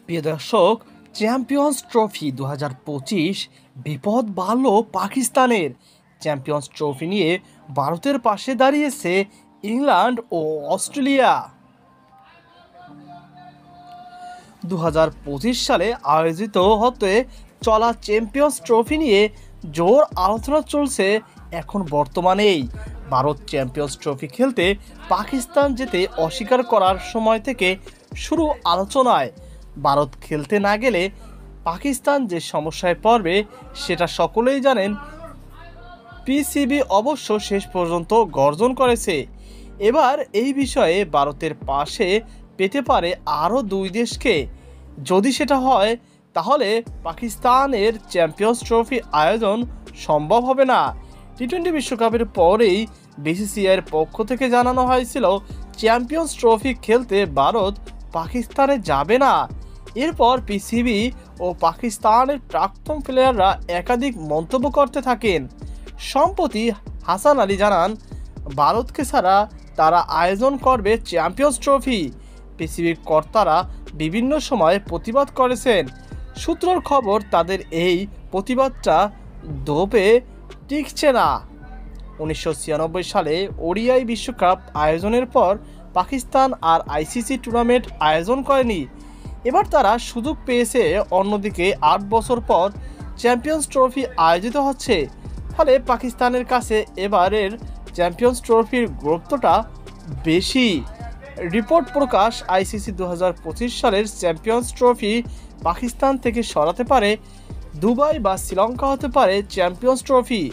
প্রিয় দর্শক, champions trophy 2025 বিপদ বাড়ল পাকিস্তানের। চ্যাম্পিয়ন্স ট্রফি নিয়ে ভারতের পাশে দাঁড়িয়েছে ইংল্যান্ড ও অস্ট্রেলিয়া। 2025 সালে আয়োজিত হতে চলা চ্যাম্পিয়ন্স ট্রফি নিয়ে জোর আলোচনা চলছে এখন বর্তমানেই। ভারত চ্যাম্পিয়ন্স ট্রফি খেলতে পাকিস্তান যেতে অস্বীকার করার সময় থেকে শুরু আলোচনায়। ভারত খেলতে না গেলে পাকিস্তান যে সমস্যায় পড়বে সেটা সকলেই জানেন। পিসিবি অবশ্য শেষ পর্যন্ত গর্জন করেছে। এবার এই বিষয়ে ভারতের পাশে পেতে পারে আরও দুই দেশকে। যদি সেটা হয় তাহলে পাকিস্তানের চ্যাম্পিয়ন্স ট্রফি আয়োজন সম্ভব হবে না। টি-20 বিশ্বকাপের পরেই বিসিসিআইয়ের পক্ষ থেকে জানানো হয়েছিল চ্যাম্পিয়ন্স ট্রফি খেলতে ভারত পাকিস্তানে যাবে না। এরপর পিসিবি ও পাকিস্তানের প্রাক্তন প্লেয়াররা একাধিক মন্তব্য করতে থাকেন। সম্প্রতি হাসান আলী জানান, ভারতকে ছাড়া তারা আয়োজন করবে চ্যাম্পিয়ন্স ট্রফি। পিসিবির কর্তারা বিভিন্ন সময়ে প্রতিবাদ করেছেন। সূত্রের খবর, তাদের এই প্রতিবাদটা দোপে টিকছে না। 1996 সালে ওডিআই বিশ্বকাপ আয়োজনের পর পাকিস্তান আর আইসিসি টুর্নামেন্ট আয়োজন করেনি। এবার তারা সুযোগ পেয়েছে। অন্যদিকে 8 বছর পর চ্যাম্পিয়ন্স ট্রফি আয়োজিত হচ্ছে। ফলে পাকিস্তানের কাছে এবারের চ্যাম্পিয়ন্স ট্রফির গুরুত্বটা বেশি। রিপোর্ট প্রকাশ, আইসিসি 2025 সালের চ্যাম্পিয়ন্স ট্রফি পাকিস্তান থেকে সরাতে পারে। দুবাই বা শ্রীলঙ্কা হতে পারে চ্যাম্পিয়ন্স ট্রফি।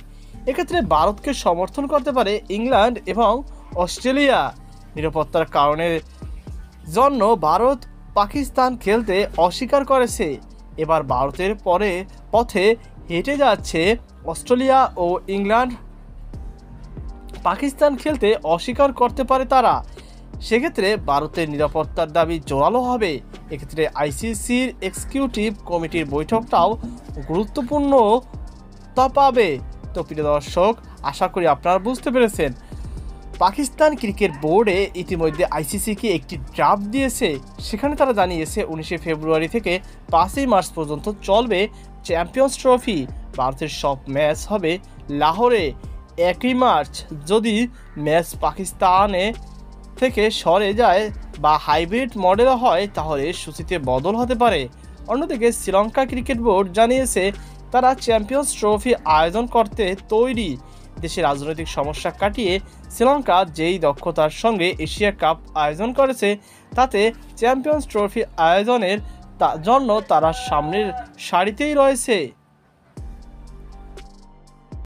এক্ষেত্রে ভারতকে সমর্থন করতে পারে ইংল্যান্ড এবং অস্ট্রেলিয়া। নিরাপত্তার কারণের জন্য ভারত পাকিস্তান খেলতে অস্বীকার করেছে। এবার ভারতের পথে হেঁটে যাচ্ছে অস্ট্রেলিয়া ও ইংল্যান্ড। পাকিস্তান খেলতে অস্বীকার করতে পারে তারা। সেক্ষেত্রে ভারতের নিরাপত্তার দাবি জোরালো হবে। এক্ষেত্রে আইসিসির এক্সিকিউটিভ কমিটির বৈঠকটাও গুরুত্বপূর্ণতা পাবে। তো প্রিয় দর্শক, আশা করি আপনারা বুঝতে পেরেছেন। পাকিস্তান ক্রিকেট বোর্ডে ইতিমধ্যে আইসিসিকে একটি ড্রাফট দিয়েছে। সেখানে তারা জানিয়েছে 19 ফেব্রুয়ারি থেকে 5 মার্চ পর্যন্ত চলবে চ্যাম্পিয়ন্স ট্রফি। ভারতের সব ম্যাচ হবে লাহোরে। 1 মার্চ যদি ম্যাচ পাকিস্তানে থেকে সরে যায় বা হাইব্রিড মডেল হয় তাহলে সূচিতে বদল হতে পারে। অন্যদিকে শ্রীলঙ্কা ক্রিকেট বোর্ড জানিয়েছে তারা চ্যাম্পিয়ন্স ট্রফি আয়োজন করতে তৈরি। দেশের রাজনৈতিক সমস্যা কাটিয়ে শ্রীলঙ্কা যেই দক্ষতার সঙ্গে এশিয়া কাপ আয়োজন করেছে তাতে চ্যাম্পিয়ন্স ট্রফি আয়োজনের জন্য তারা সামনের সারিতেই রয়েছে।